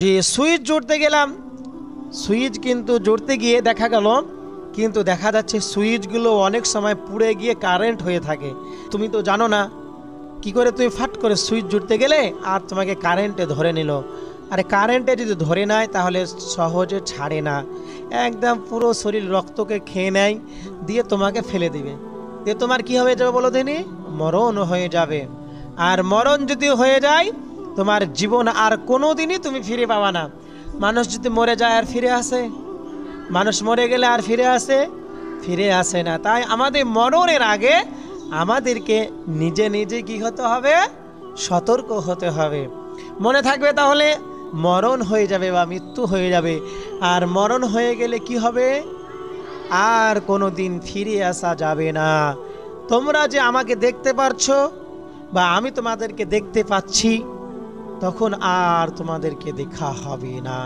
যে সুইচ জুড়তে গেলাম, সুইচ কিন্তু জুড়তে গিয়ে দেখা গেল কিন্তু দেখা যাচ্ছে সুইচগুলো অনেক সময় পুড়ে গিয়ে কারেন্ট হয়ে থাকে। তুমি তো জানো না কি করে তুমি ফাট করে সুইচ জুড়তে গেলে আর তোমাকে কারেন্টে ধরে নিল। আরে কারেন্টে যদি ধরে নেয় তাহলে সহজে ছাড়ে না, একদম পুরো শরীর রক্তকে খেয়ে নেয়, দিয়ে তোমাকে ফেলে দিবে। দিয়ে তোমার কি হয়ে যাবে বলো দিনই? মরণ হয়ে যাবে। আর মরণ যদি হয়ে যায় তোমার জীবন আর কোনো দিনই তুমি ফিরে পাবা না। মানুষ যদি মরে যায় আর ফিরে আসে? মানুষ মরে গেলে আর ফিরে আসে না। তাই আমাদের মরণের আগে আমাদেরকে নিজে নিজে কি হতে হবে? সতর্ক হতে হবে। মনে থাকবে তাহলে মরণ হয়ে যাবে বা মৃত্যু হয়ে যাবে। আর মরণ হয়ে গেলে কি হবে? আর কোনো দিন ফিরে আসা যাবে না। তোমরা যে আমাকে দেখতে পারছো বা আমি তোমাদেরকে দেখতে পাচ্ছি, তখন আর তোমাদেরকে দেখা হবে না।